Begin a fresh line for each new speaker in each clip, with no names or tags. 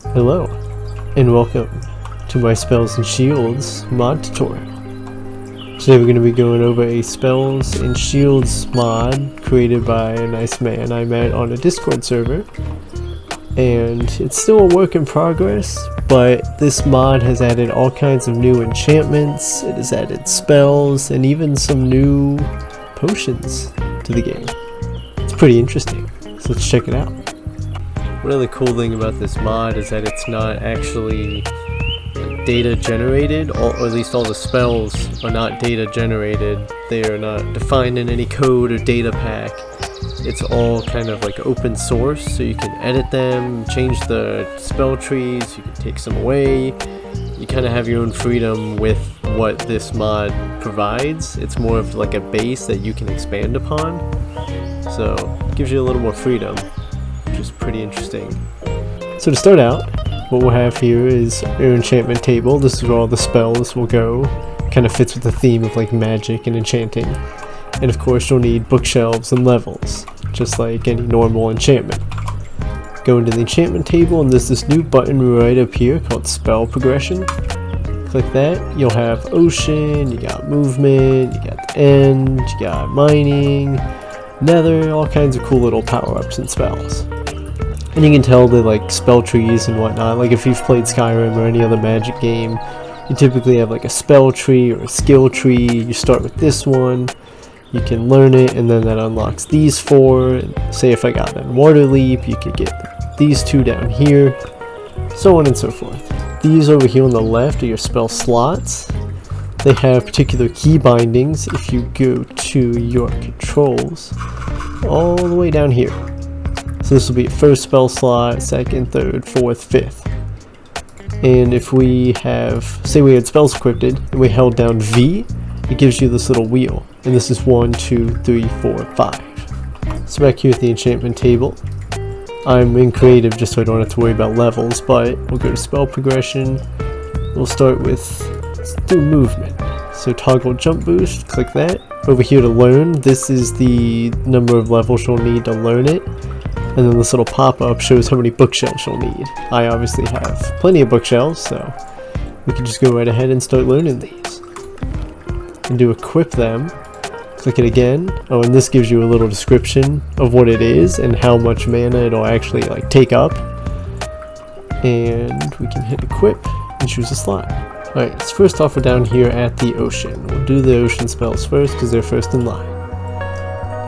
Hello, and welcome to my Spells and Shields mod tutorial. Today we're going to be going over a Spells and Shields mod created by a nice man I met on a Discord server. And it's still a work in progress, but this mod has added all kinds of new enchantments, it has added spells, and even some new potions to the game. It's pretty interesting, so let's check it out. One of the cool thing about this mod is that it's not actually data generated, or at least all the spells are not data generated. They are not defined in any code or data pack. It's all kind of like open source, so you can edit them, change the spell trees, you can take some away. You kind of have your own freedom with what this mod provides. It's more of like a base that you can expand upon, so it gives you a little more freedom, which is pretty interesting. So to start out, what we'll have here is our enchantment table. This is where all the spells will go. Kind of fits with the theme of like magic and enchanting. And of course you'll need bookshelves and levels, just like any normal enchantment. Go into the enchantment table and there's this new button right up here called spell progression. Click that, you'll have ocean, you got movement, you got the end, you got mining, Nether, all kinds of cool little power-ups and spells. And you can tell the like spell trees and whatnot. Like if you've played Skyrim or any other magic game, you typically have like a spell tree or a skill tree. You start with this one, you can learn it, and then that unlocks these four. Say if I got an water leap, you could get these two down here, so on and so forth. These over here on the left are your spell slots. They have particular key bindings. If you go to your controls, all the way down here. So this will be first spell slot, second, third, fourth, fifth. And if we have, say we had spells equipped and we held down V, it gives you this little wheel. And this is 1, 2, 3, 4, 5. So back here at the enchantment table, I'm in creative just so I don't have to worry about levels, but we'll go to spell progression. We'll start with, let's do movement. So toggle jump boost, click that. Over here to learn, this is the number of levels you'll need to learn it. And then this little pop-up shows how many bookshelves you'll need. I obviously have plenty of bookshelves, so we can just go right ahead and start learning these. And do equip them. Click it again. Oh, and this gives you a little description of what it is and how much mana it'll actually like take up. And we can hit equip and choose a slot. Alright, so first off we're down here at the ocean. We'll do the ocean spells first because they're first in line.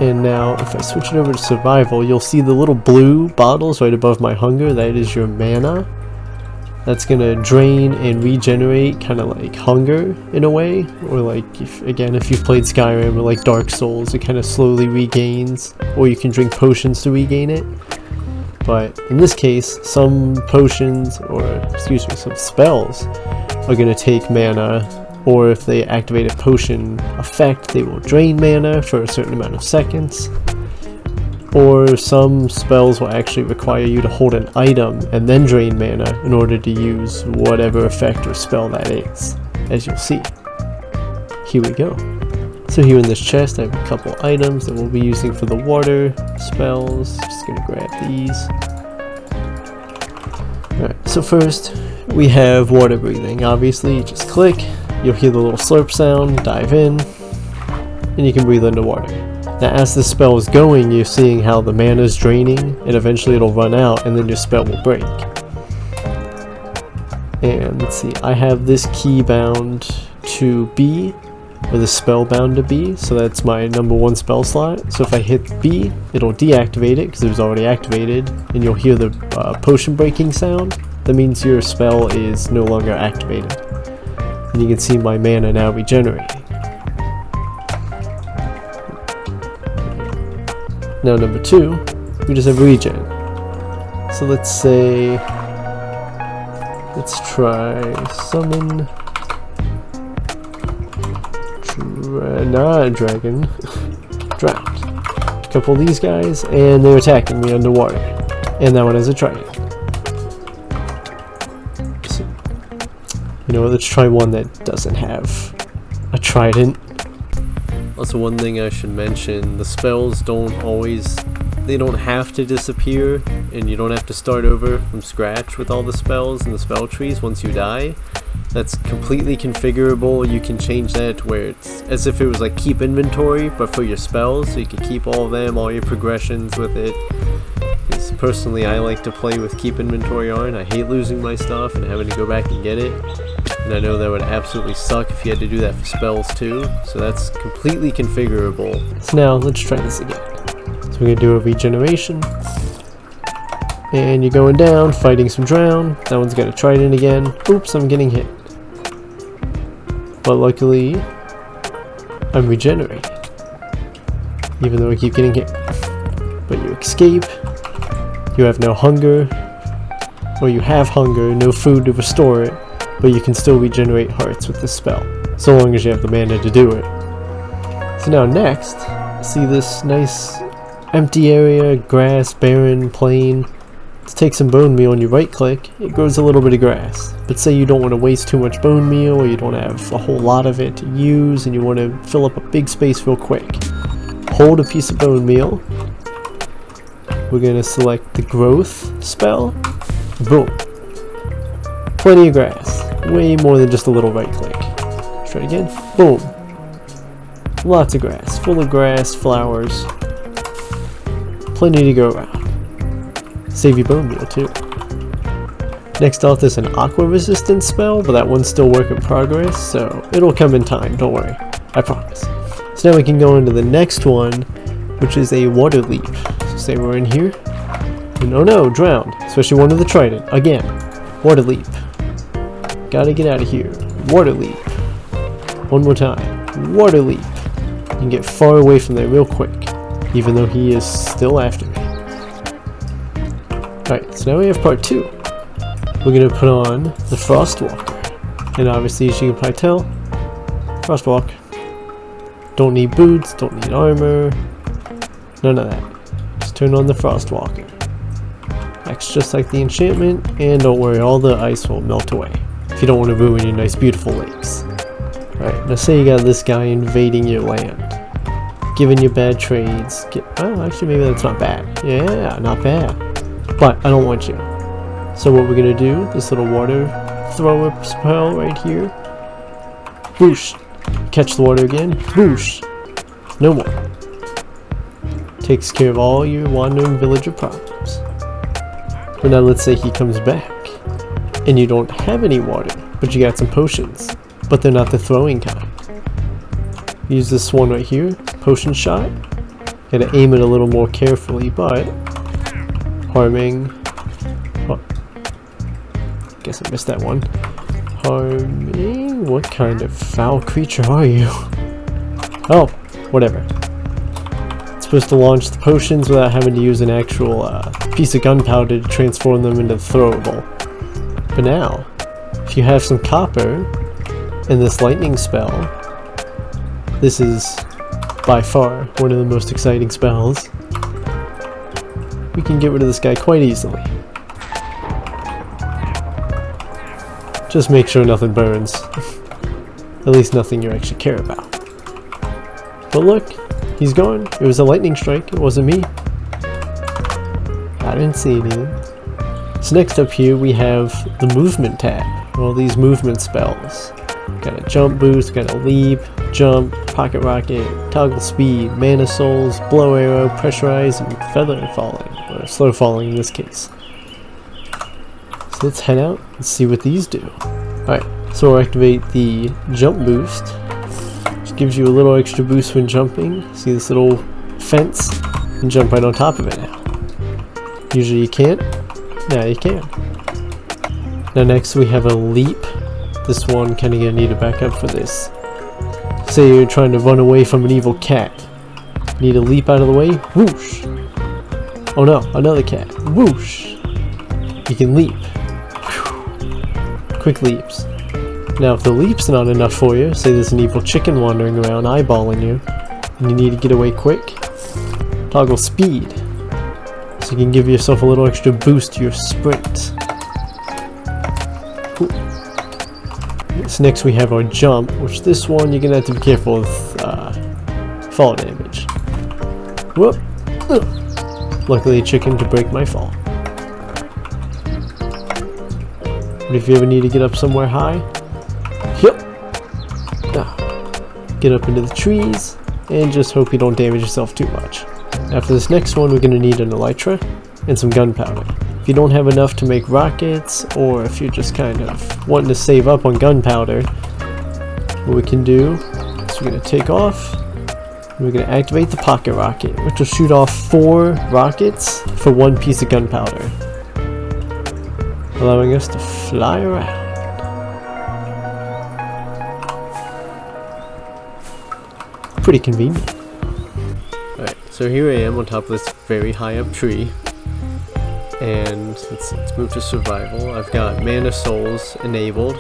And now if I switch it over to survival, you'll see the little blue bottles right above my hunger. That is your mana. That's gonna drain and regenerate, kind of like hunger in a way, or like if you've played Skyrim or like Dark Souls, it kind of slowly regains, or you can drink potions to regain it. But in this case, some potions, or excuse me, some spells are gonna take mana, or if they activate a potion effect, they will drain mana for a certain amount of seconds. Or some spells will actually require you to hold an item and then drain mana in order to use whatever effect or spell that is, as you'll see. Here we go. So here in this chest I have a couple items that we'll be using for the water spells. Just gonna grab these. Alright, so first we have water breathing. Obviously you just click, you'll hear the little slurp sound, dive in, and you can breathe underwater. Now as the spell is going, you're seeing how the mana is draining, and eventually it'll run out, and then your spell will break. And let's see, I have this key bound to B, or the spell bound to B, so that's my number 1 spell slot. So if I hit B, it'll deactivate it, because it was already activated, and you'll hear the potion breaking sound. That means your spell is no longer activated. And you can see my mana now regenerating. Now number 2, we just have regen. So let's say, let's try summon, not a dragon, drowned. A couple of these guys, and they're attacking me underwater. And that one has a trident. So, you know, let's try one that doesn't have a trident. Also, one thing I should mention, the spells don't always they don't have to disappear, and you don't have to start over from scratch with all the spells and the spell trees once you die. That's completely configurable. You can change that to where it's as if it was like keep inventory, but for your spells, so you can keep all of them, all your progressions with it. Because personally, I like to play with keep inventory on. I hate losing my stuff and having to go back and get it. And I know that would absolutely suck if you had to do that for spells too. So that's completely configurable. So now let's try this again. So we're gonna do a regeneration. And you're going down, fighting some drown. That one's got a trident again. Oops, I'm getting hit. But luckily, I'm regenerating. Even though I keep getting hit. But you escape. You have no hunger. Or you have hunger, no food to restore it. But you can still regenerate hearts with this spell. So long as you have the mana to do it. So now next, see this nice empty area, grass, barren, plain. To take some bone meal and you right click, it grows a little bit of grass. But say you don't want to waste too much bone meal, or you don't have a whole lot of it to use and you want to fill up a big space real quick. Hold a piece of bone meal. We're going to select the growth spell. Boom. Plenty of grass. Way more than just a little right click. Let's try it again. Boom. Lots of grass. Full of grass, flowers. Plenty to go around. Save your bone meal too. Next off is an aqua resistance spell, but that one's still work in progress, so it'll come in time, don't worry. I promise. So now we can go into the next one, which is a water leap. So say we're in here. And oh no, drowned. Especially one of the trident. Again. Water leap. Gotta get out of here. Water leap. One more time. Water leap. You can get far away from there real quick, even though he is still after me. Alright, so now we have part 2. We're going to put on the Frostwalker. And obviously, as you can probably tell, Frostwalk. Don't need boots, don't need armor, none of that. Just turn on the Frostwalker. Acts just like the enchantment, and don't worry, all the ice will melt away. If you don't want to ruin your nice beautiful lakes. Alright, now say you got this guy invading your land. Giving you bad trades. Oh, actually maybe that's not bad. Yeah, not bad. But I don't want you. So what we're gonna do, this little water thrower spell right here. Boosh. Catch the water again. Boosh. No more. Takes care of all your wandering villager problems. But now let's say he comes back. And you don't have any water, but you got some potions. But they're not the throwing kind. Use this one right here. Potion shot. Gotta aim it a little more carefully, but harming. Oh, guess I missed that one. Harming. What kind of foul creature are you? Oh, whatever. It's supposed to launch the potions without having to use an actual piece of gunpowder to transform them into throwable. But now, if you have some copper and this lightning spell, this is by far one of the most exciting spells. We can get rid of this guy quite easily. Just make sure nothing burns. At least nothing you actually care about. But look, he's gone. It was a lightning strike, it wasn't me. I didn't see anything. So next up here we have the movement tab. All these movement spells. Got a jump boost, got a leap, jump, pocket rocket, toggle speed, mana souls, blow arrow, pressurize, and feather falling. Or slow falling in this case. So let's head out and see what these do. Alright, so we'll activate the jump boost. Which gives you a little extra boost when jumping. See this little fence? You can jump right on top of it now. Usually you can't. Now you can. Now next we have a leap. This one kinda gonna need a backup for this. Say you're trying to run away from an evil cat. Need a leap out of the way. Whoosh! Oh no, another cat. Whoosh! You can leap. Whew. Quick leaps. Now if the leap's not enough for you, say there's an evil chicken wandering around eyeballing you, and you need to get away quick, toggle speed. So you can give yourself a little extra boost to your sprint. Cool. So next we have our jump, which this one you're gonna have to be careful with fall damage. Whoop! Luckily a chicken to break my fall. But if you ever need to get up somewhere high, get up into the trees and just hope you don't damage yourself too much. After this next one, we're going to need an elytra and some gunpowder. If you don't have enough to make rockets, or if you're just kind of wanting to save up on gunpowder, what we can do is we're going to take off and we're going to activate the pocket rocket, which will shoot off 4 rockets for 1 piece of gunpowder, allowing us to fly around. Pretty convenient. Alright, so here I am on top of this very high up tree, and let's move to survival. I've got mana souls enabled.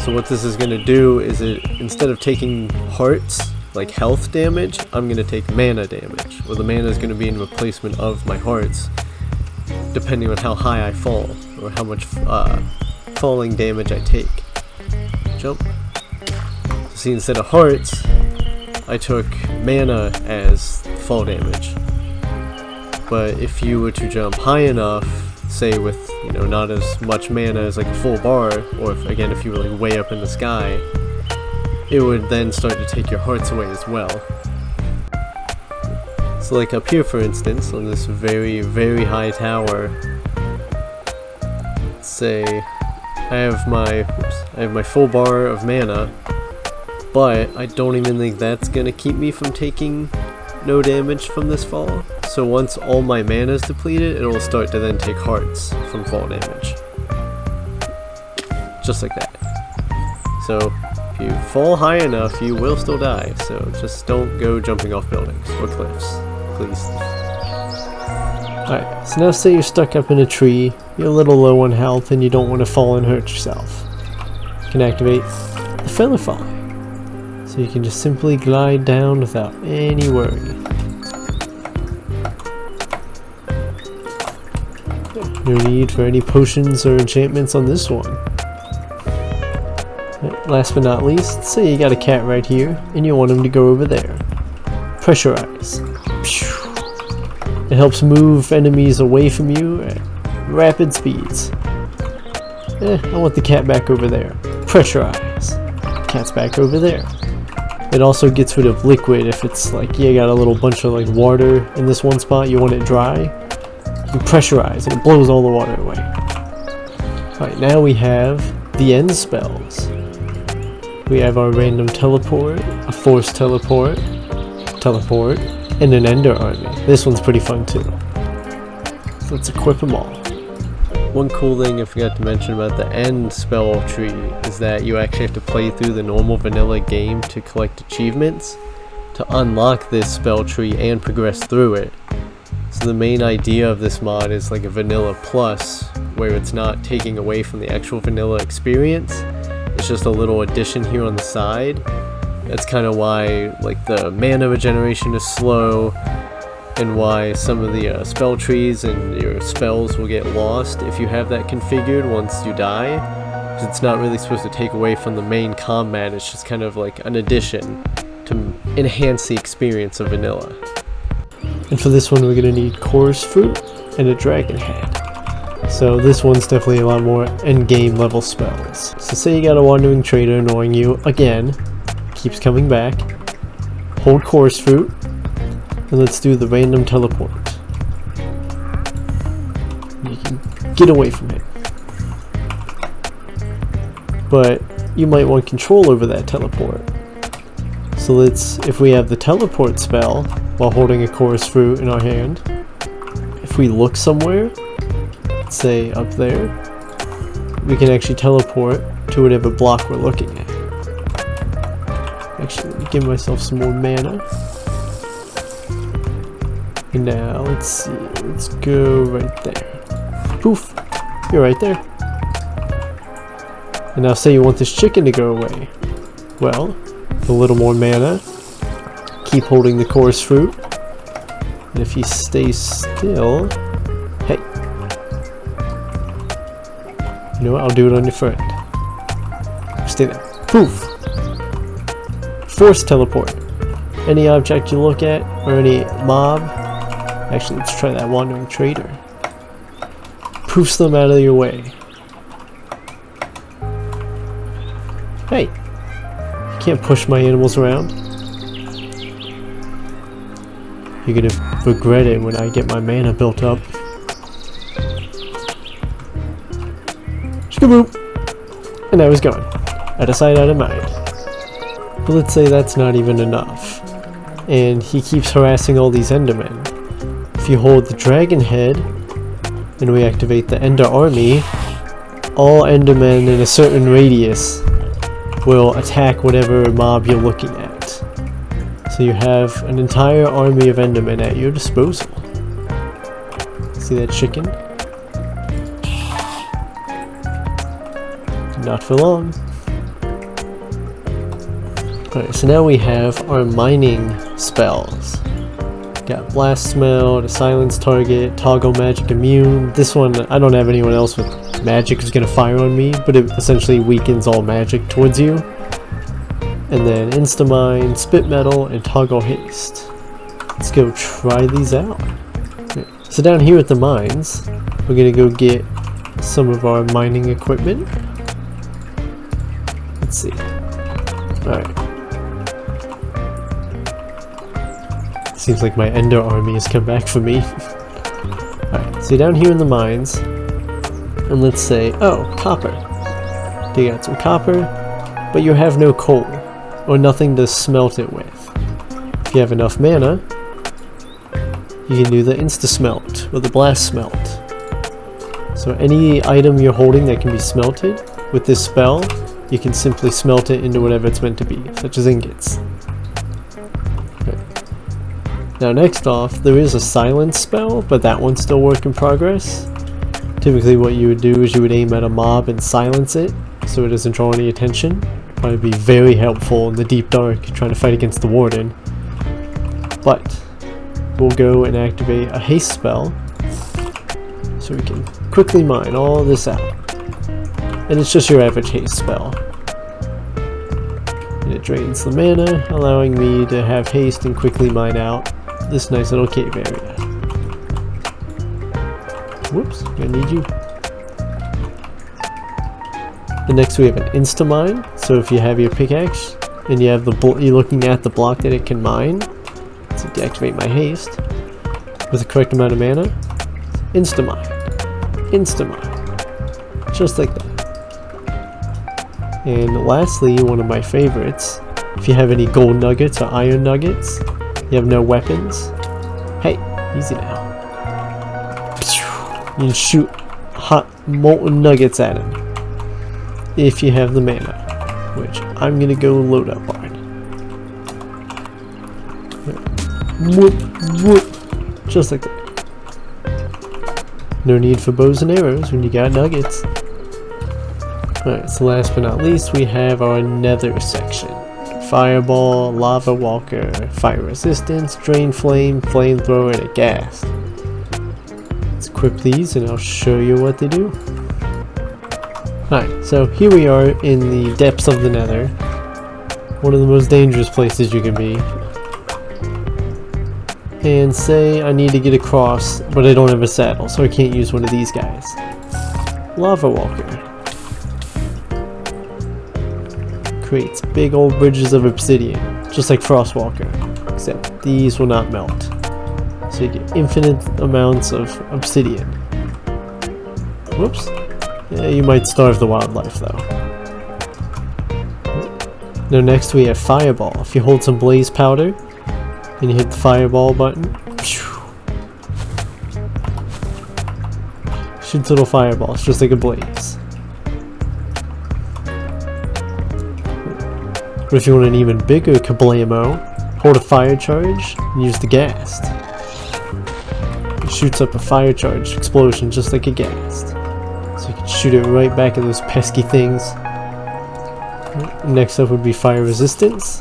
So what this is going to do is, instead of taking hearts, like health damage, I'm going to take mana damage. Well, the mana is going to be in replacement of my hearts, depending on how high I fall, or how much falling damage I take. Jump. So see, instead of hearts, I took mana as fall damage. But if you were to jump high enough, say with, you know, not as much mana as like a full bar, or if you were like way up in the sky, it would then start to take your hearts away as well. So like up here, for instance, on this very, very high tower, say I have my full bar of mana, but I don't even think that's gonna keep me from taking no damage from this fall. So once all my mana is depleted, it will start to then take hearts from fall damage. Just like that. So if you fall high enough, you will still die. So just don't go jumping off buildings or cliffs, please. Alright, so now say you're stuck up in a tree, you're a little low on health, and you don't want to fall and hurt yourself. You can activate the feather fall. So you can just simply glide down without any worry. No need for any potions or enchantments on this one. Last but not least, say you got a cat right here and you want him to go over there. Pressurize. It helps move enemies away from you at rapid speeds. I want the cat back over there. Pressurize. Cat's back over there. It also gets rid of liquid if it's like you got a little bunch of like water in this one spot, you want it dry. You pressurize and it blows all the water away. Alright, now we have the end spells. We have our random teleport, a force teleport, and an ender army. This one's pretty fun too. So let's equip them all. One cool thing I forgot to mention about the end spell tree is that you actually have to play through the normal vanilla game to collect achievements to unlock this spell tree and progress through it. So the main idea of this mod is like a vanilla plus, where it's not taking away from the actual vanilla experience. It's just a little addition here on the side. That's kind of why like the mana regeneration is slow, and why some of the spell trees and your spells will get lost if you have that configured once you die. Because it's not really supposed to take away from the main combat, it's just kind of like an addition to enhance the experience of vanilla. And for this one we're going to need chorus fruit and a dragon head. So this one's definitely a lot more end-game level spells. So say you got a wandering trader annoying you again, keeps coming back, hold chorus fruit, and let's do the random teleport. You can get away from it. But you might want control over that teleport. So if we have the teleport spell while holding a chorus fruit in our hand, if we look somewhere, let's say up there, we can actually teleport to whatever block we're looking at. Actually, let me give myself some more mana. And now, let's see, let's go right there. Poof! You're right there. And now say you want this chicken to go away. Well, a little more mana. Keep holding the chorus fruit. And if you stay still... Hey! You know what, I'll do it on your friend. Stay there. Poof! Force teleport. Any object you look at, or any mob, Actually, let's try that wandering trader. Poofs them out of your way. Hey! You can't push my animals around. You're gonna regret it when I get my mana built up. Shkaboop! And now he's gone. Out of sight, out of mind. But let's say that's not even enough. And he keeps harassing all these endermen. If you hold the dragon head and we activate the ender army, all endermen in a certain radius will attack whatever mob you're looking at. So you have an entire army of endermen at your disposal. See that chicken? Not for long. Alright, so now we have our mining spells. Got Blast Smell, to silence target, toggle magic immune. This one, I don't have anyone else with magic who's gonna fire on me, but it essentially weakens all magic towards you. And then Instamine, Spit Metal, and Toggle Haste. Let's go try these out. Okay. So down here at the mines, we're gonna go get some of our mining equipment. Let's see. Alright. Seems like my ender army has come back for me. Alright, so down here in the mines, and let's say, oh, copper. Dig out some copper, but you have no coal, or nothing to smelt it with. If you have enough mana, you can do the insta-smelt, or the blast smelt. So any item you're holding that can be smelted, with this spell, you can simply smelt it into whatever it's meant to be, such as ingots. Now next off, there is a silence spell, but that one's still work in progress. Typically what you would do is you would aim at a mob and silence it, so it doesn't draw any attention. Probably be very helpful in the deep dark trying to fight against the warden. But we'll go and activate a haste spell, so we can quickly mine all this out. And it's just your average haste spell. And it drains the mana, allowing me to have haste and quickly mine out this nice little cave area. Whoops, I need you. And next we have an insta-mine. So if you have your pickaxe and you have you're looking at the block that it can mine, so deactivate my haste with the correct amount of mana. Insta-mine, insta-mine, just like that. And lastly, one of my favorites, if you have any gold nuggets or iron nuggets, you have no weapons. Hey, easy now. You can shoot hot molten nuggets at him if you have the mana, which I'm gonna go load up on. Whoop, whoop, just like that. No need for bows and arrows when you got nuggets. Alright, so last but not least, we have our Nether section. Fireball, Lava Walker, Fire Resistance, Drain Flame, Flamethrower, and a Ghast. Let's equip these and I'll show you what they do. Alright, so here we are in the depths of the Nether. One of the most dangerous places you can be. And say I need to get across, but I don't have a saddle, so I can't use one of these guys. Lava Walker creates big old bridges of obsidian, just like Frostwalker, except these will not melt. So you get infinite amounts of obsidian. Whoops. Yeah, you might starve the wildlife though. Now next we have Fireball. If you hold some blaze powder and you hit the Fireball button, shoots little fireballs just like a blaze. But if you want an even bigger kablamo, hold a fire charge and use the Ghast. It shoots up a fire charge explosion just like a Ghast. So you can shoot it right back at those pesky things. Next up would be Fire Resistance.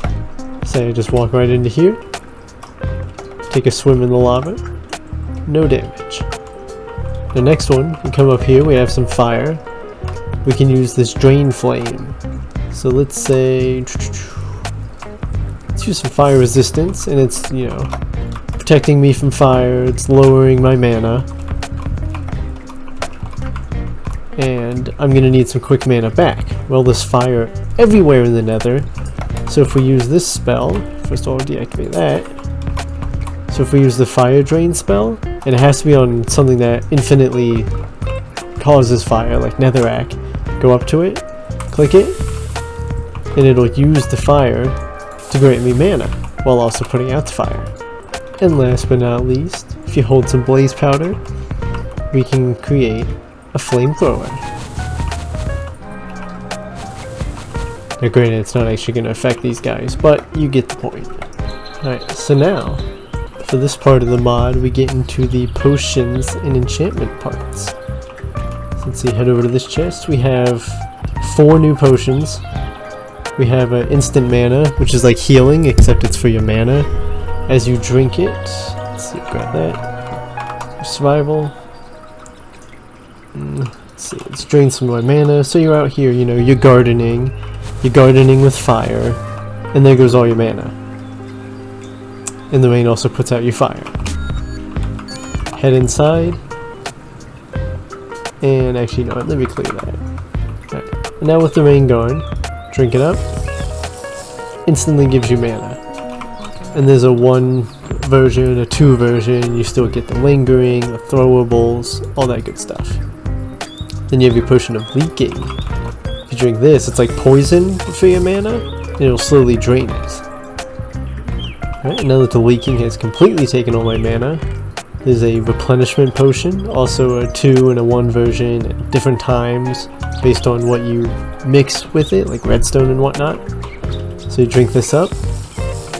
So I just walk right into here, take a swim in the lava, no damage. The next one, you come up here, we have some fire. We can use this Drain Flame. So let's say, let's use some Fire Resistance, and it's, you know, protecting me from fire, it's lowering my mana. And I'm gonna need some quick mana back. Well, there's fire everywhere in the Nether. So if we use this spell, first of all, deactivate that. So if we use the fire drain spell, and it has to be on something that infinitely causes fire, like Netherrack, go up to it, click it, and it'll use the fire to grant me mana, while also putting out the fire. And last but not least, if you hold some blaze powder, we can create a flamethrower. Now granted, it's not actually going to affect these guys, but you get the point. Alright, so now, for this part of the mod, we get into the potions and enchantment parts. So let's see, head over to this chest. We have 4 new potions. We have instant mana, which is like healing, except it's for your mana. As you drink it, let's see, grab that. Survival. Let's see, let's drain some more mana. So you're out here, you know, you're gardening with fire, and there goes all your mana. And the rain also puts out your fire. Head inside, and actually, no, let me clear that. Right. And now with the rain gone, drink it up. Instantly gives you mana. And there's a 1 version, a 2 version. You still get the lingering, the throwables, all that good stuff. Then you have your potion of leaking. If you drink this, it's like poison for your mana, and it'll slowly drain it. Alright, now that the leaking has completely taken all my mana, there's a replenishment potion, also a 2 and a 1 version at different times based on what you mix with it, like redstone and whatnot. So you drink this up,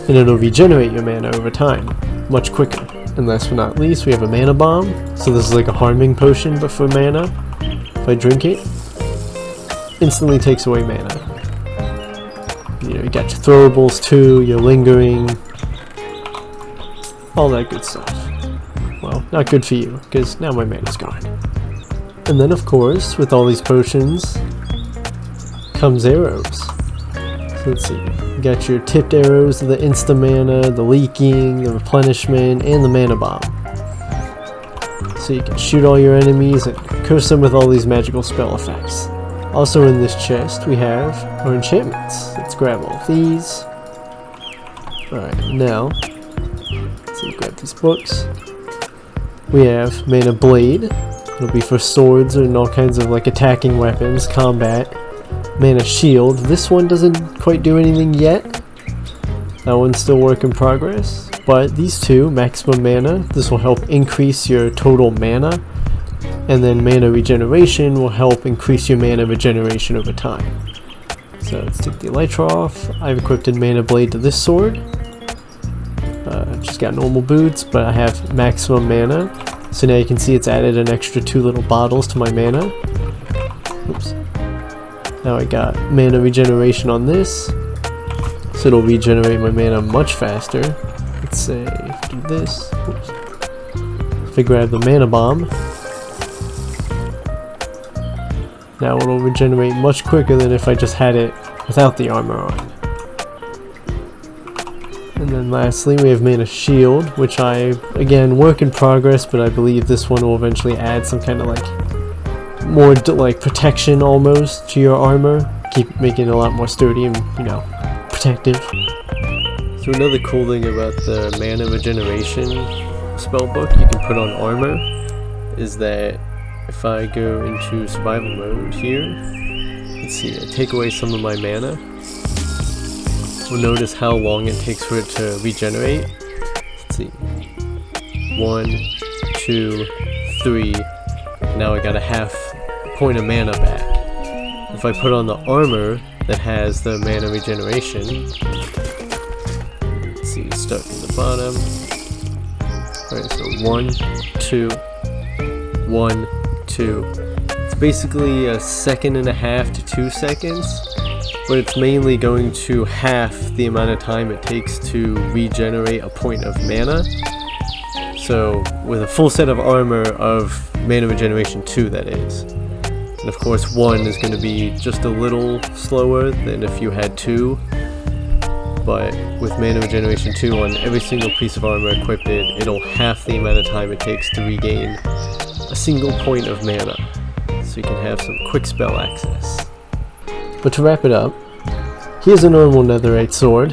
and it'll regenerate your mana over time, much quicker. And last but not least, we have a mana bomb. So this is like a harming potion, but for mana. If I drink it, instantly takes away mana. You know, you got your throwables too, your lingering, all that good stuff. Well, not good for you, because now my mana's gone. And then of course, with all these potions, comes arrows. So let's see, you got your tipped arrows, the insta mana, the leaking, the replenishment, and the mana bomb. So you can shoot all your enemies and curse them with all these magical spell effects. Also in this chest we have our enchantments. Let's grab all of these. Alright, now, let's see, grab these books. We have Mana Blade. It'll be for swords and all kinds of like attacking weapons, combat. Mana Shield. This one doesn't quite do anything yet. That one's still work in progress. But these two, maximum mana, this will help increase your total mana. And then mana regeneration will help increase your mana regeneration over time. So let's take the elytra off. I've equipped a Mana Blade to this sword. Just got normal boots, but I have maximum mana. So now you can see it's added an extra 2 little bottles to my mana. Oops. Now I got mana regeneration on this. So it'll regenerate my mana much faster. Let's say, if I do this. Oops. If I grab the mana bomb. Now it'll regenerate much quicker than if I just had it without the armor on. And then lastly we have Mana Shield, which I, again, work in progress, but I believe this one will eventually add some kind of like, more like protection almost to your armor. Keep making it a lot more sturdy and, you know, protective. So another cool thing about the mana regeneration spellbook you can put on armor is that if I go into survival mode here, let's see, I take away some of my mana, we'll notice how long it takes for it to regenerate. Let's see, 1, 2, 3, now I got a half point of mana back. If I put on the armor that has the mana regeneration, let's see, start from the bottom. Alright, so 1, 2, 1, 2. It's basically a 1.5 to 2 seconds, but it's mainly going to half the amount of time it takes to regenerate a point of mana. So with a full set of armor of mana regeneration 2, that is. And of course 1 is going to be just a little slower than if you had 2. but with mana regeneration 2 on every single piece of armor equipped, it'll half the amount of time it takes to regain a single point of mana, so you can have some quick spell access. But to wrap it up, here's a normal netherite sword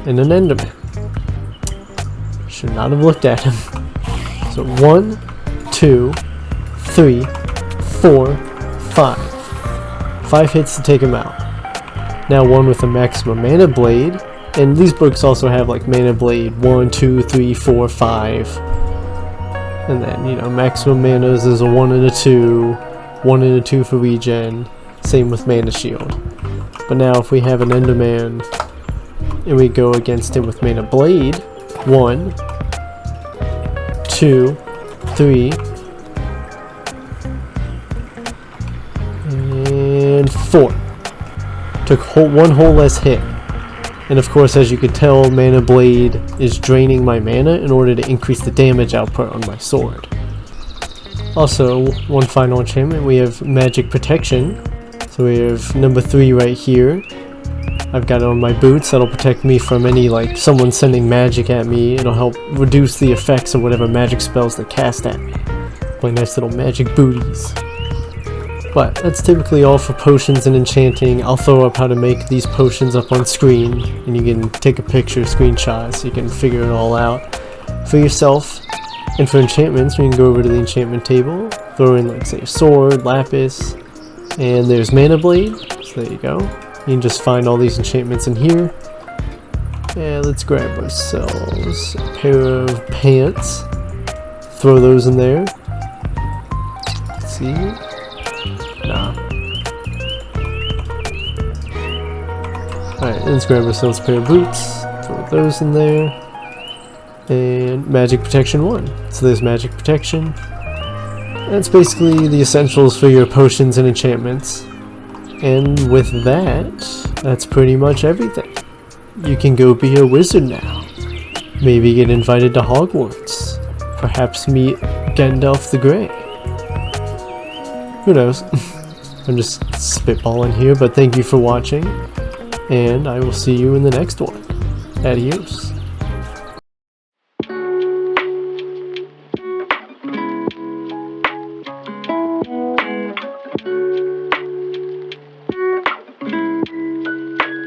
and an enderman. Should not have looked at him. So 1, 2, 3, 4, 5. 5 hits to take him out. Now one with a maximum mana blade, and these books also have like mana blade 1, 2, 3, 4, 5. And then, you know, maximum manas is a 1 and a 2, 1 and a 2 for regen, same with mana shield. But now if we have an enderman and we go against him with mana blade, 1, 2, 3, and 4. Took one whole less hit. And of course, as you can tell, Mana Blade is draining my mana in order to increase the damage output on my sword. Also, one final enchantment, we have Magic Protection. So we have number 3 right here. I've got it on my boots, that'll protect me from any, like, someone sending magic at me. It'll help reduce the effects of whatever magic spells they cast at me. Play nice little magic booties. But that's typically all for potions and enchanting. I'll throw up how to make these potions up on screen, and you can take a picture, screenshot, so you can figure it all out for yourself. And for enchantments, we can go over to the enchantment table, throw in, like, say, a sword, lapis, and there's Mana Blade, so there you go. You can just find all these enchantments in here. And let's grab ourselves a pair of pants, throw those in there. Let's see. Nah. Alright, let's grab ourselves a pair of boots, throw those in there, and Magic Protection 1. So there's Magic Protection. That's basically the essentials for your potions and enchantments. And with that, that's pretty much everything. You can go be a wizard now. Maybe get invited to Hogwarts. Perhaps meet Gandalf the Grey. Who knows? I'm just spitballing here, but thank you for watching, and I will see you in the next one. Adios.